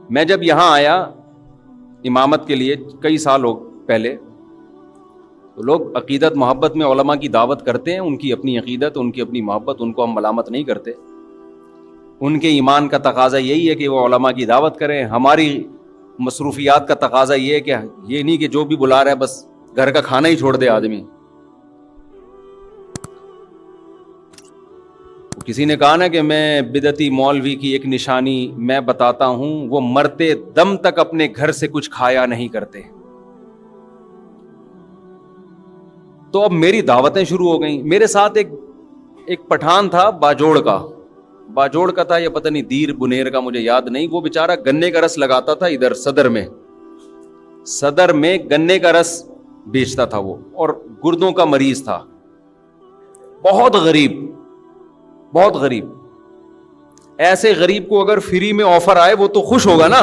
میں جب یہاں آیا امامت کے لیے کئی سال پہلے، تو لوگ عقیدت محبت میں علماء کی دعوت کرتے ہیں، ان کی اپنی عقیدت، ان کی اپنی محبت، ان کو ہم ملامت نہیں کرتے. ان کے ایمان کا تقاضا یہی ہے کہ وہ علماء کی دعوت کریں. ہماری مصروفیات کا تقاضا یہ ہے کہ یہ نہیں کہ جو بھی بلا رہا ہے بس گھر کا کھانا ہی چھوڑ دے آدمی. کسی نے کہا نا کہ میں بدعتی مولوی کی ایک نشانی میں بتاتا ہوں، وہ مرتے دم تک اپنے گھر سے کچھ کھایا نہیں کرتے. تو اب میری دعوتیں شروع ہو گئیں. میرے ساتھ ایک پٹھان تھا باجوڑ کا تھا، یا پتہ نہیں دیر بنیر کا، مجھے یاد نہیں. وہ بیچارہ گنے کا رس لگاتا تھا ادھر صدر میں گنے کا رس بیچتا تھا وہ، اور گردوں کا مریض تھا. بہت غریب. ایسے غریب کو اگر فری میں آفر آئے وہ تو خوش ہوگا نا،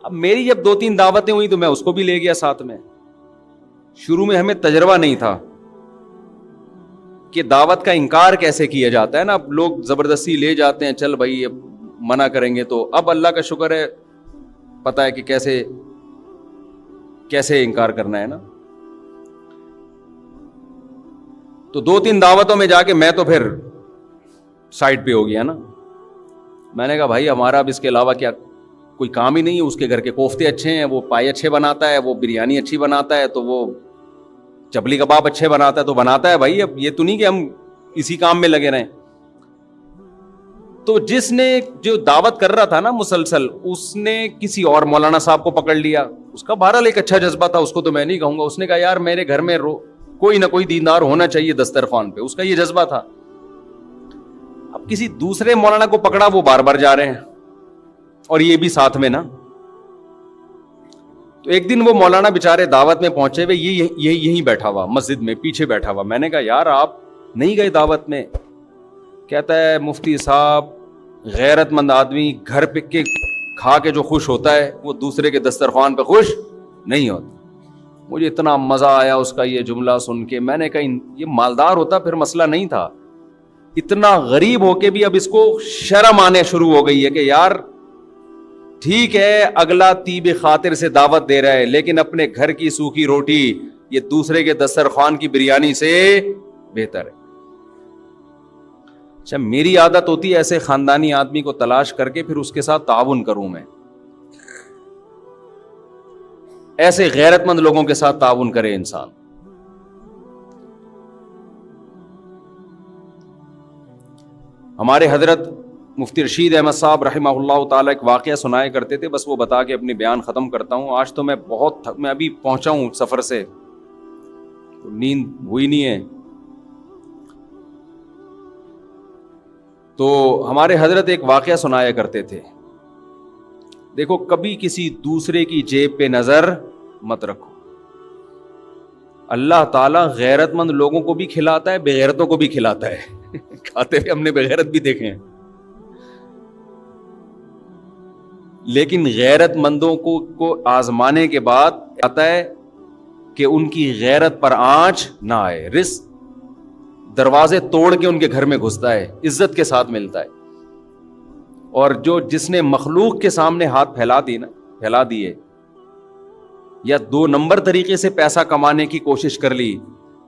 اب میری جب 2-3 دعوتیں ہوئی تو میں اس کو بھی لے گیا ساتھ میں. شروع میں ہمیں تجربہ نہیں تھا کہ دعوت کا انکار کیسے کیا جاتا ہے نا. اب لوگ زبردستی لے جاتے ہیں، چل بھائی اب منع کریں گے. تو اب اللہ کا شکر ہے پتہ ہے کہ کیسے انکار کرنا ہے نا. تو 2-3 دعوتوں میں جا کے میں تو پھر سائڈ پہ ہو گیا نا. میں نے کہا بھائی ہمارا اب اس کے علاوہ کیا کوئی کام ہی نہیں ہے. اس کے گھر کے کوفتے اچھے ہیں، وہ پائے اچھے بناتا ہے، وہ بریانی اچھی بناتا ہے، تو وہ چپلی کباب اچھے بناتا ہے تو بناتا ہے بھائی. اب یہ تو نہیں کہ ہم اسی کام میں لگے رہیں. تو جس نے جو دعوت کر رہا تھا نا مسلسل، اس نے کسی اور مولانا صاحب کو پکڑ لیا. اس کا بہرحال ایک اچھا جذبہ تھا، اس کو تو میں نہیں کہوں گا. اس نے کہا یار میرے گھر میں کوئی نہ کوئی دیندار ہونا چاہیے دسترخوان پہ. اس کا یہ جذبہ تھا. اب کسی دوسرے مولانا کو پکڑا، وہ بار بار جا رہے ہیں اور یہ بھی ساتھ میں نا. تو ایک دن وہ مولانا بیچارے دعوت میں پہنچے ہوئے، یہیں بیٹھا ہوا مسجد میں پیچھے بیٹھا ہوا. میں نے کہا یار آپ نہیں گئے دعوت میں؟ کہتا ہے مفتی صاحب غیرت مند آدمی گھر پہ کے کھا کے جو خوش ہوتا ہے وہ دوسرے کے دسترخوان پہ خوش نہیں ہوتا. مجھے اتنا مزہ آیا اس کا یہ جملہ سن کے. میں نے کہا یہ مالدار ہوتا پھر مسئلہ نہیں تھا. اتنا غریب ہو کے بھی اب اس کو شرم آنے شروع ہو گئی ہے کہ یار ٹھیک ہے اگلا طیب خاطر سے دعوت دے رہا ہے، لیکن اپنے گھر کی سوکھی روٹی یہ دوسرے کے دسترخوان کی بریانی سے بہتر ہے. اچھا میری عادت ہوتی ہے ایسے خاندانی آدمی کو تلاش کر کے پھر اس کے ساتھ تعاون کروں. میں ایسے غیرت مند لوگوں کے ساتھ تعاون کرے انسان. ہمارے حضرت مفتی رشید احمد صاحب رحمہ اللہ تعالیٰ ایک واقعہ سنایا کرتے تھے، بس وہ بتا کے اپنی بیان ختم کرتا ہوں. آج تو میں میں ابھی پہنچا ہوں سفر سے، نیند ہوئی نہیں ہے. تو ہمارے حضرت ایک واقعہ سنایا کرتے تھے. دیکھو کبھی کسی دوسرے کی جیب پہ نظر مت رکھو. اللہ تعالیٰ غیرت مند لوگوں کو بھی کھلاتا ہے، بے غیرتوں کو بھی کھلاتا ہے. کھاتے ہوئے ہم نے بے غیرت بھی دیکھے ہیں، لیکن غیرت مندوں کو آزمانے کے بعد آتا ہے کہ ان کی غیرت پر آنچ نہ آئے. رزق دروازے توڑ کے ان کے گھر میں گھستا ہے، عزت کے ساتھ ملتا ہے. اور جس نے مخلوق کے سامنے ہاتھ پھیلا دیے یا 2 نمبر طریقے سے پیسہ کمانے کی کوشش کر لی،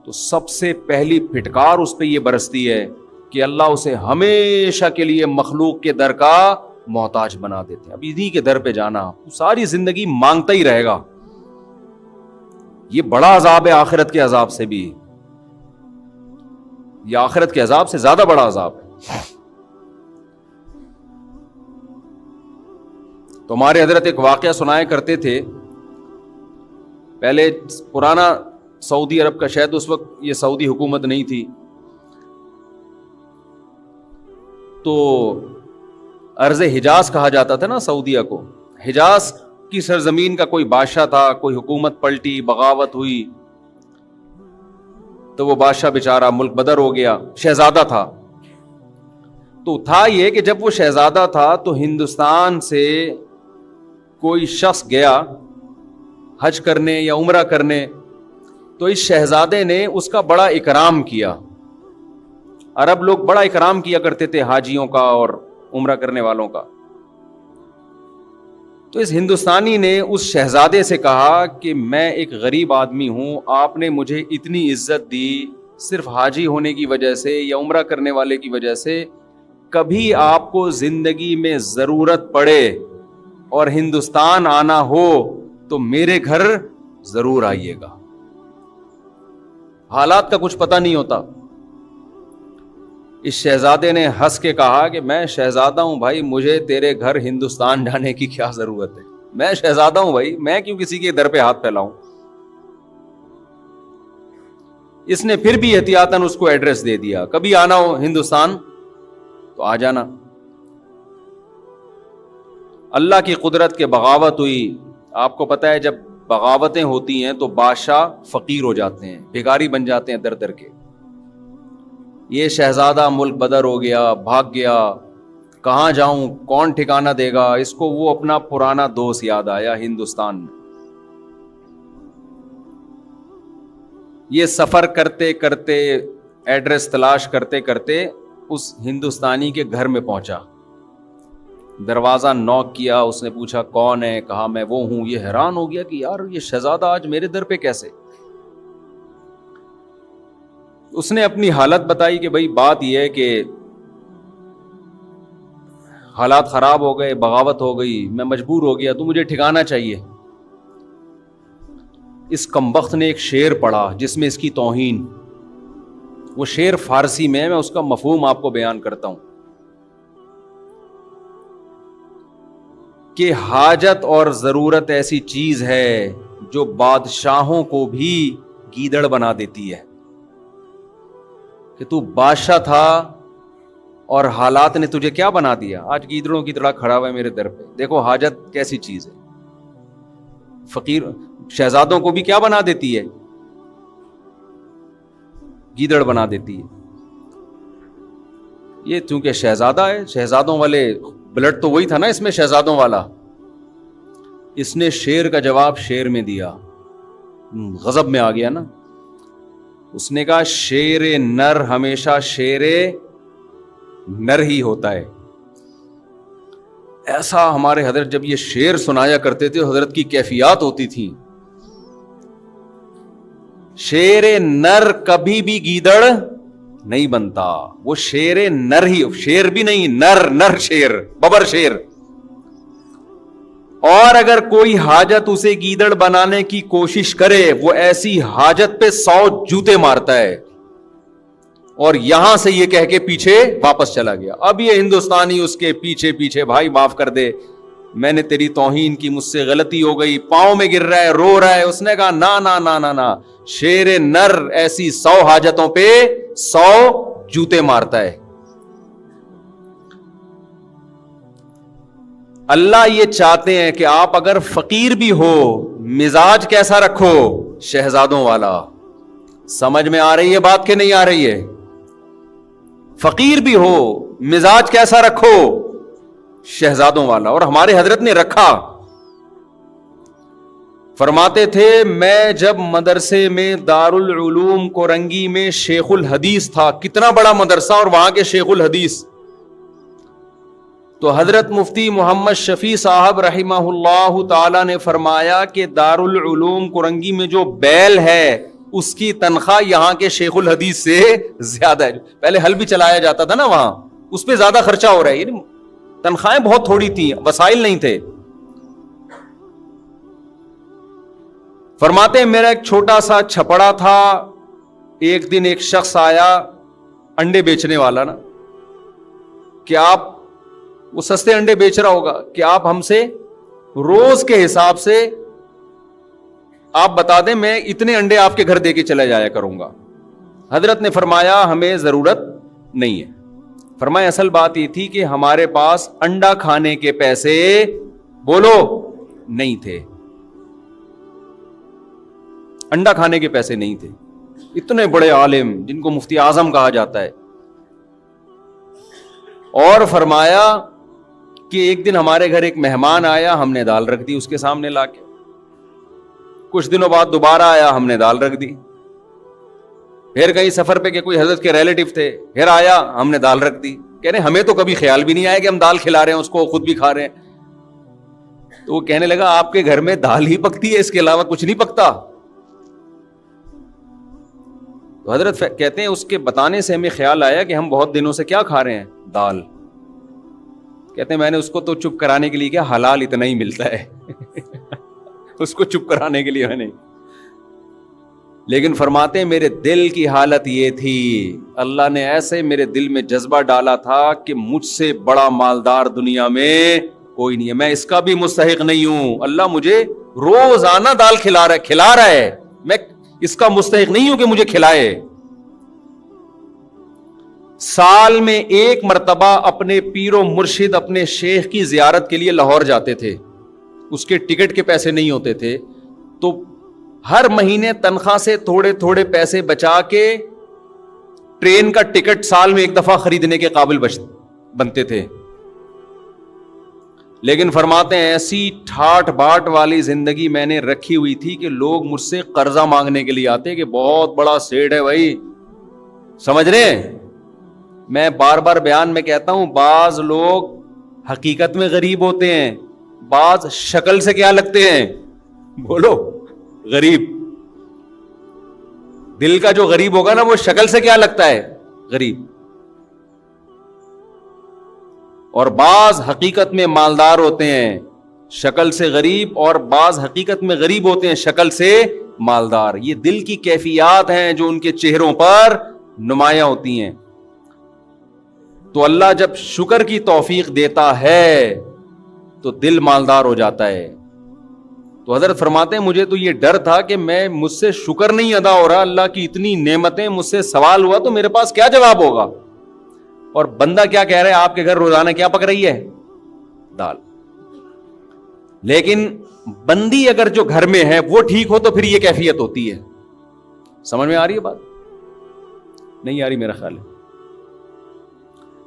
تو سب سے پہلی پھٹکار اس پہ یہ برستی ہے کہ اللہ اسے ہمیشہ کے لیے مخلوق کے در کا محتاج بنا دیتے ہیں. اب انہی کے در پہ جانا، ساری زندگی مانگتا ہی رہے گا. یہ بڑا عذاب ہے آخرت کے عذاب سے بھی. یہ آخرت کے عذاب سے زیادہ بڑا عذاب ہے. تو ہمارے حضرت ایک واقعہ سنایا کرتے تھے. پہلے پرانا سعودی عرب کا، شاید اس وقت یہ سعودی حکومت نہیں تھی، تو ارض حجاز کہا جاتا تھا نا سعودیہ کو. حجاز کی سرزمین کا کوئی بادشاہ تھا، کوئی حکومت پلٹی، بغاوت ہوئی، تو وہ بادشاہ بیچارہ ملک بدر ہو گیا. شہزادہ تھا. تو تھا یہ کہ جب وہ شہزادہ تھا تو ہندوستان سے کوئی شخص گیا حج کرنے یا عمرہ کرنے، تو اس شہزادے نے اس کا بڑا اکرام کیا. عرب لوگ بڑا اکرام کیا کرتے تھے حاجیوں کا اور عمرہ والوں کا. تو اس شہزادے نے اس کا بڑا اکرام کیا. اب اتنا اکرام کیا کہ اس نے 2 مہینے تک عمرہ کرنے والوں کا. تو اس ہندوستانی نے اس شہزادے سے کہا کہ میں ایک غریب آدمی ہوں, آپ نے مجھے اتنی عزت دی صرف حاجی ہونے کی وجہ سے یا عمرہ کرنے والے کی وجہ سے, کبھی آپ کو زندگی میں ضرورت پڑے اور ہندوستان آنا ہو تو میرے گھر ضرور آئیے گا. حالات کا کچھ پتہ نہیں ہوتا. اس شہزادے نے ہنس کے کہا کہ میں شہزادہ ہوں بھائی, مجھے تیرے گھر ہندوستان جانے کی کیا ضرورت ہے, میں شہزادہ ہوں بھائی, میں کیوں کسی کے در پہ ہاتھ پھیلاؤں. اس نے پھر بھی احتیاطاً اس کو ایڈریس دے دیا, کبھی آنا ہو ہندوستان تو آ جانا. اللہ کی قدرت کے بغاوت ہوئی. آپ کو پتہ ہے جب بغاوتیں ہوتی ہیں تو بادشاہ فقیر ہو جاتے ہیں, بھکاری بن جاتے ہیں در در کے. یہ شہزادہ ملک بدر ہو گیا, بھاگ گیا, کہاں جاؤں, کون ٹھکانہ دے گا. اس کو وہ اپنا پرانا دوست یاد آیا ہندوستان میں. یہ سفر کرتے کرتے, ایڈریس تلاش کرتے کرتے اس ہندوستانی کے گھر میں پہنچا. دروازہ نوک کیا, اس نے پوچھا کون ہے, کہا میں وہ ہوں. یہ حیران ہو گیا کہ یار یہ شہزادہ آج میرے در پہ کیسے. اس نے اپنی حالت بتائی کہ بھئی بات یہ ہے کہ حالات خراب ہو گئے, بغاوت ہو گئی, میں مجبور ہو گیا, تو مجھے ٹھکانہ چاہیے. اس کمبخت نے ایک شعر پڑھا جس میں اس کی توہین. وہ شعر فارسی میں اس کا مفہوم آپ کو بیان کرتا ہوں کہ حاجت اور ضرورت ایسی چیز ہے جو بادشاہوں کو بھی گیدڑ بنا دیتی ہے. کہ تو بادشاہ تھا اور حالات نے تجھے کیا بنا دیا, آج گیدڑوں کی طرح کھڑا ہوا ہے میرے در پہ. دیکھو حاجت کیسی چیز ہے. فقیر شہزادوں کو بھی کیا بنا دیتی ہے, گیدڑ بنا دیتی ہے. یہ چونکہ شہزادہ ہے, شہزادوں والے بلڈ تو وہی تھا نا اس میں, شہزادوں والا. اس نے شیر کا جواب شیر میں دیا, غضب میں آ گیا نا. اس نے کہا شیر نر ہمیشہ شیر نر ہی ہوتا ہے. ایسا ہمارے حضرت جب یہ شعر سنایا کرتے تھے, حضرت کی کیفیات ہوتی تھیں. شیر نر کبھی بھی گیدڑ نہیں بنتا, وہ شیر نر ہی, شیر بھی نہیں, نر شیر, ببر شیر. اور اگر کوئی حاجت اسے گیدڑ بنانے کی کوشش کرے, وہ ایسی حاجت پہ 100 جوتے مارتا ہے. اور یہاں سے یہ کہہ کے پیچھے واپس چلا گیا. اب یہ ہندوستانی اس کے پیچھے پیچھے, بھائی معاف کر دے, میں نے تیری توہین کی, مجھ سے غلطی ہو گئی, پاؤں میں گر رہا ہے, رو رہا ہے. اس نے کہا نا نا نا نا نا, شیر نر ایسی 100 حاجتوں پہ 100 جوتے مارتا ہے. اللہ یہ چاہتے ہیں کہ آپ اگر فقیر بھی ہو, مزاج کیسا رکھو, شہزادوں والا. سمجھ میں آ رہی ہے بات کہ نہیں آ رہی ہے؟ فقیر بھی ہو, مزاج کیسا رکھو, شہزادوں والا. اور ہمارے حضرت نے رکھا. فرماتے تھے میں جب مدرسے میں دارالعلوم کورنگی میں شیخ الحدیث تھا, کتنا بڑا مدرسہ اور وہاں کے شیخ الحدیث, تو حضرت مفتی محمد شفیع صاحب رحمہ اللہ تعالی نے فرمایا کہ دارالعلوم کورنگی میں جو بیل ہے اس کی تنخواہ یہاں کے شیخ الحدیث سے زیادہ ہے. پہلے حل بھی چلایا جاتا تھا نا وہاں, اس پہ زیادہ خرچہ ہو رہا ہے. یعنی تنخواہیں بہت تھوڑی تھیں, وسائل نہیں تھے. فرماتے ہیں میرا ایک چھوٹا سا چھپڑا تھا. ایک دن ایک شخص آیا, انڈے بیچنے والا نا, کہ آپ, وہ سستے انڈے بیچ رہا ہوگا, کہ آپ ہم سے روز کے حساب سے آپ بتا دیں, میں اتنے انڈے آپ کے گھر دے کے چلا جایا کروں گا. حضرت نے فرمایا ہمیں ضرورت نہیں ہے. فرمایا اصل بات یہ تھی کہ ہمارے پاس انڈا کھانے کے پیسے بولو نہیں تھے, انڈا کھانے کے پیسے نہیں تھے. اتنے بڑے عالم جن کو مفتی اعظم کہا جاتا ہے. اور فرمایا کہ ایک دن ہمارے گھر ایک مہمان آیا, ہم نے دال رکھ دی اس کے سامنے لا کے. کچھ دنوں بعد دوبارہ آیا, ہم نے دال رکھ دی. پھر کہیں سفر پہ کہ کوئی حضرت کے ریلیٹو تھے, پھر آیا, ہم نے دال رکھ دی. کہہ رہے ہمیں تو کبھی خیال بھی نہیں آیا کہ ہم دال کھلا رہے ہیں اس کو، خود بھی کھا رہے ہیں. تو وہ کہنے لگا آپ کے گھر میں دال ہی پکتی ہے، اس کے علاوہ کچھ نہیں پکتا. تو حضرت کہتے ہیں اس کے بتانے سے ہمیں خیال آیا کہ ہم بہت دنوں سے کیا کھا رہے ہیں، دال. کہتے ہیں میں نے اس کو تو چپ کرانے کے لیے کیا، حلال اتنا ہی ملتا ہے اس کو چپ کرانے کے لیے میں نے. لیکن فرماتے ہیں میرے دل کی حالت یہ تھی، اللہ نے ایسے میرے دل میں جذبہ ڈالا تھا کہ مجھ سے بڑا مالدار دنیا میں کوئی نہیں ہے، میں اس کا بھی مستحق نہیں ہوں. اللہ مجھے روزانہ دال کھلا رہا ہے، میں اس کا مستحق نہیں ہوں کہ مجھے کھلائے. سال میں ایک مرتبہ اپنے پیر و مرشد اپنے شیخ کی زیارت کے لیے لاہور جاتے تھے. اس کے ٹکٹ کے پیسے نہیں ہوتے تھے، تو ہر مہینے تنخواہ سے تھوڑے تھوڑے پیسے بچا کے ٹرین کا ٹکٹ سال میں ایک دفعہ خریدنے کے قابل بنتے تھے. لیکن فرماتے ہیں ایسی ٹھاٹ باٹ والی زندگی میں نے رکھی ہوئی تھی کہ لوگ مجھ سے قرضہ مانگنے کے لیے آتے کہ بہت بڑا سیٹ ہے بھائی. سمجھ رہے ہیں؟ میں بار بار بیان میں کہتا ہوں بعض لوگ حقیقت میں غریب ہوتے ہیں، بعض شکل سے کیا لگتے ہیں، بولو غریب. دل کا جو غریب ہوگا نا وہ شکل سے کیا لگتا ہے، غریب. اور بعض حقیقت میں مالدار ہوتے ہیں شکل سے غریب، اور بعض حقیقت میں غریب ہوتے ہیں شکل سے مالدار. یہ دل کی کیفیات ہیں جو ان کے چہروں پر نمایاں ہوتی ہیں. تو اللہ جب شکر کی توفیق دیتا ہے تو دل مالدار ہو جاتا ہے. تو حضرت فرماتے ہیں مجھے تو یہ ڈر تھا کہ میں مجھ سے شکر نہیں ادا ہو رہا، اللہ کی اتنی نعمتیں، مجھ سے سوال ہوا تو میرے پاس کیا جواب ہوگا. اور بندہ کیا کہہ رہا ہے، آپ کے گھر روزانہ کیا پک رہی ہے، دال. لیکن بندی اگر جو گھر میں ہے وہ ٹھیک ہو تو پھر یہ کیفیت ہوتی ہے. سمجھ میں آ رہی ہے بات؟ نہیں آ رہی میرا خیال ہے.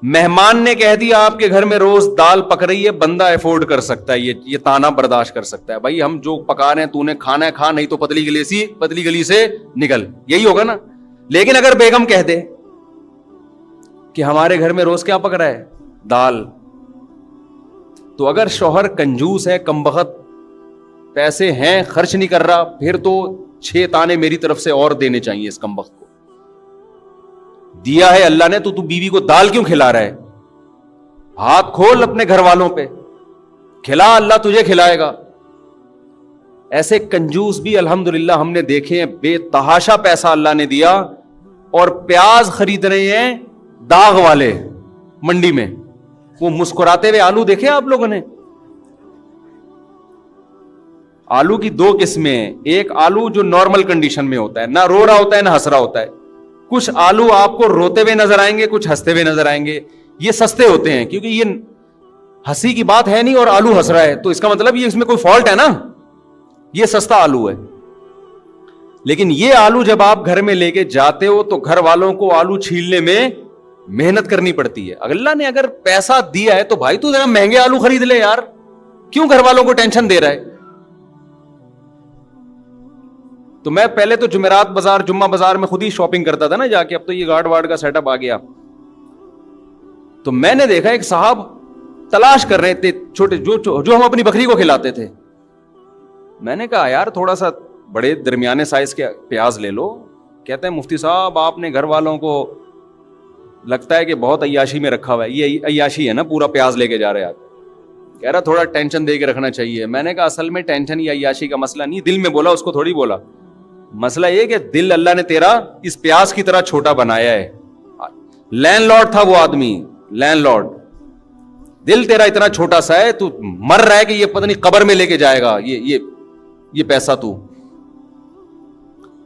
مہمان نے کہہ دیا آپ کے گھر میں روز دال پک رہی ہے، بندہ افورڈ کر سکتا ہے، یہ تانا برداشت کر سکتا ہے، بھائی ہم جو پکا رہے ہیں تو نے کھانا ہے کھا، نہیں تو پتلی گلی سے نکل، یہی ہوگا نا. لیکن اگر بیگم کہہ دے کہ ہمارے گھر میں روز کیا پک رہا ہے، دال، تو اگر شوہر کنجوس ہے، کم بخت پیسے ہیں، خرچ نہیں کر رہا، پھر تو 6 تانے میری طرف سے اور دینے چاہیے اس کم بخت کو. دیا ہے اللہ نے تو بیوی کو دال کیوں کھلا رہا ہے؟ ہاتھ کھول اپنے گھر والوں پہ، کھلا، اللہ تجھے کھلائے گا. ایسے کنجوس بھی الحمدللہ ہم نے دیکھے ہیں، بے تحاشا پیسہ اللہ نے دیا اور پیاز خرید رہے ہیں داغ والے منڈی میں. وہ مسکراتے ہوئے آلو دیکھے آپ لوگوں نے؟ آلو کی 2 قسمیں ہیں، ایک آلو جو نارمل کنڈیشن میں ہوتا ہے، نہ رو رہا ہوتا ہے نہ ہنس رہا ہوتا ہے. کچھ آلو آپ کو روتے ہوئے نظر آئیں گے، کچھ ہنستے ہوئے نظر آئیں گے. یہ سستے ہوتے ہیں کیونکہ یہ ہنسی کی بات ہے نہیں اور آلو ہنس رہا ہے، تو اس کا مطلب یہ اس میں کوئی فالٹ ہے نا، یہ سستا آلو ہے. لیکن یہ آلو جب آپ گھر میں لے کے جاتے ہو تو گھر والوں کو آلو چھیلنے میں محنت کرنی پڑتی ہے. اللہ نے اگر پیسہ دیا ہے تو بھائی تو ذرا مہنگے آلو خرید لے یار، کیوں گھر والوں کو ٹینشن دے رہا ہے. تو میں پہلے تو جمعرات بازار، جمعہ بازار میں خود ہی شاپنگ کرتا تھا نا جا کے، اب تو یہ گارڈ وارڈ کا سیٹ اپ آ گیا. تو میں نے دیکھا ایک صاحب تلاش کر رہے تھے چھوٹے جو ہم اپنی بکری کو کھلاتے تھے. میں نے کہا یار تھوڑا سا بڑے درمیانے سائز کے پیاز لے لو. کہتے ہیں مفتی صاحب آپ نے گھر والوں کو لگتا ہے کہ بہت عیاشی میں رکھا ہوا ہے. یہ عیاشی ہے نا، پورا پیاز لے کے جا رہے آپ. کہہ رہا تھوڑا ٹینشن دے کے رکھنا چاہیے. میں نے کہا اصل میں ٹینشن یا عیاشی کا مسئلہ نہیں، دل میں بولا، اس کو تھوڑی بولا. مسئلہ یہ کہ دل اللہ نے تیرا اس پیاز کی طرح چھوٹا بنایا ہے. لینڈ لارڈ تھا وہ آدمی، لینڈ لارڈ. دل تیرا اتنا چھوٹا سا ہے، تو مر رہا ہے کہ یہ پتہ نہیں قبر میں لے کے جائے گا یہ پیسہ.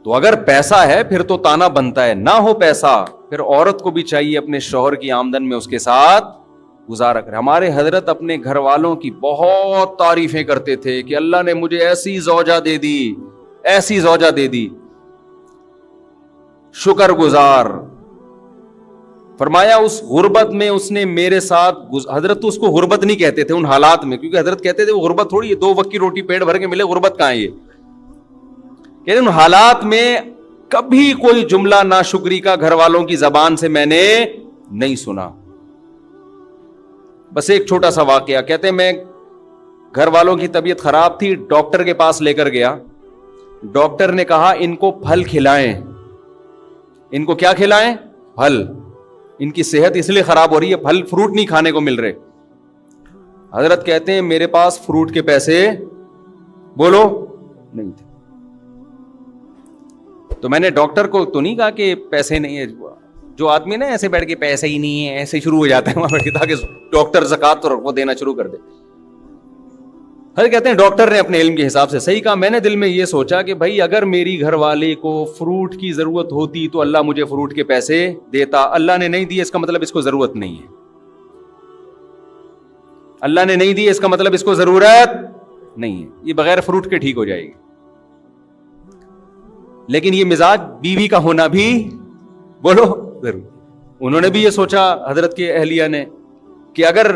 تو اگر پیسہ ہے پھر تو تانا بنتا ہے، نہ ہو پیسہ پھر عورت کو بھی چاہیے اپنے شوہر کی آمدن میں اس کے ساتھ گزارا کرے. ہمارے حضرت اپنے گھر والوں کی بہت تعریفیں کرتے تھے کہ اللہ نے مجھے ایسی زوجہ دے دی، ایسی زوجہ دے دی، شکر گزار. فرمایا اس غربت میں اس نے میرے ساتھ حضرت تو اس کو غربت نہیں کہتے تھے ان حالات میں، کیونکہ حضرت کہتے تھے وہ غربت تھوڑی ہے، 2 وقت کی روٹی پیٹ بھر کے ملے، غربت کہاں ہے یہ. کہ ان حالات میں کبھی کوئی جملہ ناشکری کا گھر والوں کی زبان سے میں نے نہیں سنا. بس ایک چھوٹا سا واقعہ. کہتے ہیں میں گھر والوں کی طبیعت خراب تھی, ڈاکٹر کے پاس لے کر گیا. ڈاکٹر نے کہا ان کو پھل کھلائیں. ان کو کیا کھلائیں؟ پھل. ان کی صحت اس لیے خراب ہو رہی ہے, پھل فروٹ نہیں کھانے کو مل رہے. حضرت کہتے ہیں میرے پاس فروٹ کے پیسے بولو نہیں تھے. تو میں نے ڈاکٹر کو تو نہیں کہا کہ پیسے نہیں ہے. جو آدمی نا ایسے بیٹھ کے پیسے ہی نہیں ہے ایسے شروع ہو جاتا ہے وہاں بیٹھ کے, تاکہ ڈاکٹر زکات تو وہ دینا شروع کر دے. حضرت کہتے ہیں ڈاکٹر نے اپنے علم کے حساب سے صحیح کہا. میں نے دل میں یہ سوچا کہ بھائی اگر میری گھر والے کو فروٹ کی ضرورت ہوتی تو اللہ مجھے فروٹ کے پیسے دیتا. اللہ نے نہیں دیے اس کا مطلب اس کو ضرورت نہیں ہے. اللہ نے نہیں دیے اس کا مطلب اس کو ضرورت نہیں ہے. یہ بغیر فروٹ کے ٹھیک ہو جائے گی. لیکن یہ مزاج بیوی کا ہونا بھی بولو ضرور. انہوں نے بھی یہ سوچا حضرت کے اہلیہ نے کہ اگر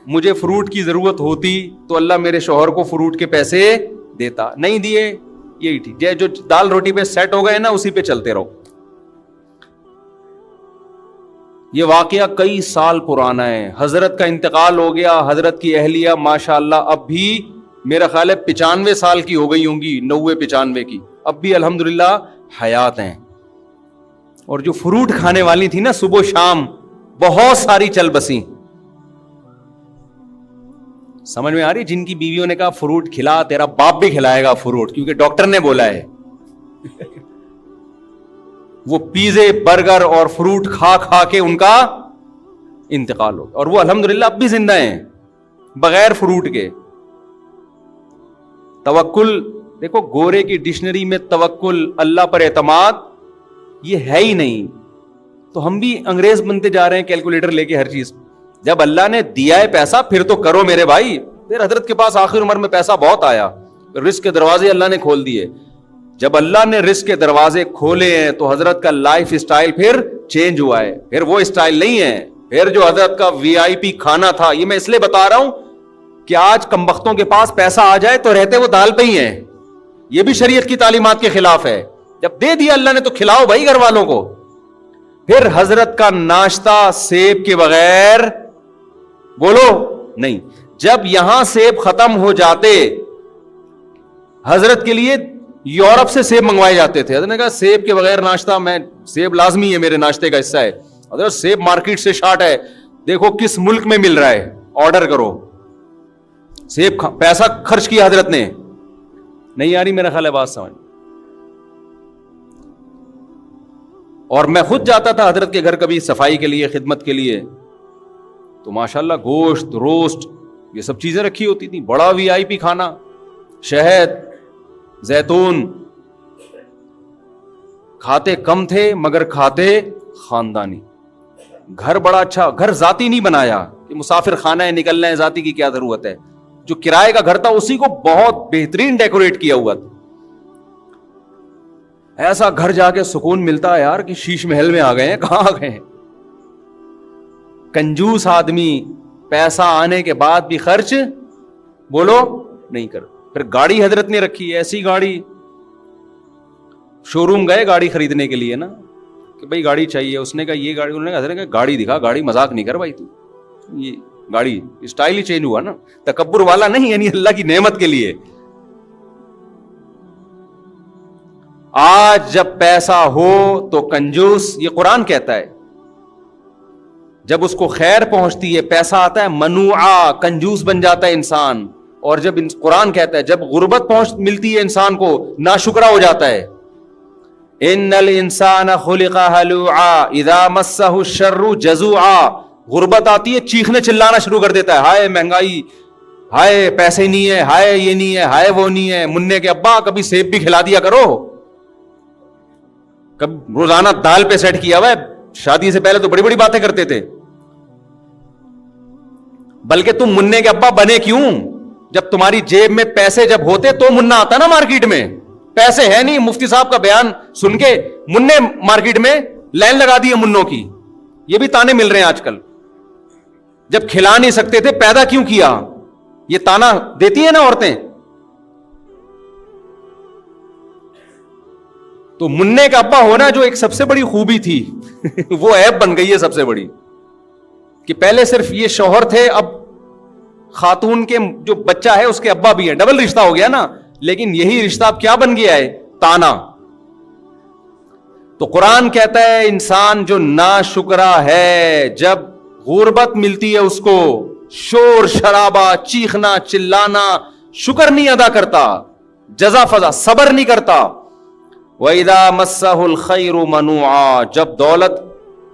مجھے فروٹ کی ضرورت ہوتی تو اللہ میرے شوہر کو فروٹ کے پیسے دیتا. نہیں دیے, یہی ٹھیک. جو دال روٹی پہ سیٹ ہو گئے نا اسی پہ چلتے رہو. یہ واقعہ کئی سال پرانا ہے. حضرت کا انتقال ہو گیا. حضرت کی اہلیہ ماشاءاللہ اب بھی میرا خیال ہے 95 سال کی ہو گئی ہوں گی, 90-95 کی. اب بھی الحمدللہ حیات ہیں. اور جو فروٹ کھانے والی تھی نا صبح شام بہت ساری چل بسیں. سمجھ میں آ رہی؟ جن کی بیویوں نے کہا فروٹ کھلا, تیرا باپ بھی کھلائے گا فروٹ کیونکہ ڈاکٹر نے بولا ہے. وہ پیزے برگر اور فروٹ کھا کھا کے ان کا انتقال ہو گیا. اور وہ الحمدللہ اب بھی زندہ ہیں بغیر فروٹ کے. توکل دیکھو, گورے کی ڈکشنری میں توکل, اللہ پر اعتماد یہ ہے ہی نہیں. تو ہم بھی انگریز بنتے جا رہے ہیں کیلکولیٹر لے کے ہر چیز. جب اللہ نے دیا ہے پیسہ پھر تو کرو میرے بھائی. پھر حضرت کے پاس آخر عمر میں پیسہ بہت آیا, رزق کے دروازے اللہ نے کھول دیے. جب اللہ نے رزق کے دروازے کھولے ہیں تو حضرت کا لائف اسٹائل پھر چینج ہوا ہے. پھر وہ اسٹائل نہیں ہے. پھر جو حضرت کا VIP کھانا تھا, یہ میں اس لیے بتا رہا ہوں کہ آج کمبختوں کے پاس پیسہ آ جائے تو رہتے وہ دال پہ ہی ہیں. یہ بھی شریعت کی تعلیمات کے خلاف ہے. جب دے دیا اللہ نے تو کھلاؤ بھائی گھر والوں کو. پھر حضرت کا ناشتہ سیب کے بغیر بولو نہیں. جب یہاں سیب ختم ہو جاتے, حضرت کے لیے یورپ سے سیب منگوائے جاتے تھے. حضرت نے کہا سیب کے بغیر ناشتہ, میں سیب لازمی ہے میرے ناشتے کا حصہ ہے. حضرت سیب مارکیٹ سے شارٹ ہے, دیکھو کس ملک میں مل رہا ہے, آرڈر کرو. سیب پیسہ خرچ کیا حضرت نے. نہیں آ رہی میرا خیال ہے بات سمجھ. اور میں خود جاتا تھا حضرت کے گھر کبھی صفائی کے لیے, خدمت کے لیے, تو ماشاءاللہ گوشت, روسٹ, یہ سب چیزیں رکھی ہوتی تھیں. بڑا VIP کھانا, شہد, زیتون. کھاتے کم تھے مگر کھاتے خاندانی. گھر بڑا اچھا, گھر ذاتی نہیں بنایا کہ مسافر خانہ ہے نکلنا ہے, ذاتی کی کیا ضرورت ہے. جو کرائے کا گھر تھا اسی کو بہت بہترین ڈیکوریٹ کیا ہوا تھا. ایسا گھر جا کے سکون ملتا ہے یار کہ شیش محل میں آ گئے ہیں. کہاں آ گئے ہیں؟ کنجوس آدمی پیسہ آنے کے بعد بھی خرچ بولو نہیں کر. پھر گاڑی حضرت نے رکھی, ایسی گاڑی, شو روم گئے گاڑی خریدنے کے لیے نا کہ بھائی گاڑی چاہیے. اس نے کہا یہ گاڑی, انہوں نے کہا حضرت کہ گاڑی دکھا. گاڑی مذاق نہیں کر بھائی تو, یہ گاڑی اسٹائل ہی چینج ہوا نا, تکبر والا نہیں, یعنی اللہ کی نعمت کے لیے. آج جب پیسہ ہو تو کنجوس, یہ قرآن کہتا ہے. جب اس کو خیر پہنچتی ہے, پیسہ آتا ہے, منوعا, کنجوس بن جاتا ہے انسان. اور جب قرآن کہتا ہے جب غربت ملتی ہے انسان کو, ناشکرا ہو جاتا ہے. ان الانسان خلق ہلوعا اذا مسہ الشر جزوعا. غربت آتی ہے چیخنے چلانا شروع کر دیتا ہے, ہائے مہنگائی, ہائے پیسے نہیں ہے, ہائے یہ نہیں ہے, ہائے وہ نہیں ہے. منع کے ابا کبھی سیب بھی کھلا دیا کرو, کب روزانہ دال پہ سیٹ کیا ہوا ہے. شادی سے پہلے تو بڑی بڑی باتیں کرتے تھے. بلکہ تم منع کے ابا بنے کیوں؟ جب تمہاری جیب میں پیسے جب ہوتے تو منع آتا نا مارکیٹ میں. پیسے ہے نہیں, مفتی صاحب کا بیان سن کے منع مارکیٹ میں لائن لگا دی ہے منوں کی. یہ بھی تانے مل رہے ہیں آج کل. جب کھلا نہیں سکتے تھے پیدا کیوں کیا, یہ تانا دیتی ہیں نا عورتیں. تو منع کا ابا ہونا جو ایک سب سے بڑی خوبی تھی وہ عیب بن گئی ہے سب سے بڑی, کہ پہلے صرف یہ شوہر تھے, اب خاتون کے جو بچہ ہے اس کے ابا بھی ہیں, ڈبل رشتہ ہو گیا نا. لیکن یہی رشتہ اب کیا بن گیا ہے؟ تانا. تو قرآن کہتا ہے انسان جو ناشکرا ہے, جب غربت ملتی ہے اس کو, شور شرابہ, چیخنا چلانا, شکر نہیں ادا کرتا, جزا فضا صبر نہیں کرتا. وَإِذَا مَسَّهُ الْخَيْرُ مَنُوعًا, جب دولت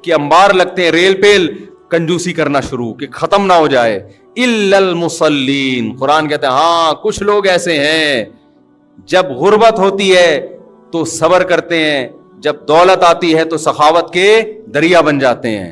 کے انبار لگتے ہیں, ریل پیل, کنجوسی کرنا شروع کہ ختم نہ ہو جائے. إِلَّا الْمُصَلِّينَ, قرآن کہتے ہیں ہاں کچھ لوگ ایسے ہیں جب غربت ہوتی ہے تو صبر کرتے ہیں, جب دولت آتی ہے تو سخاوت کے دریا بن جاتے ہیں.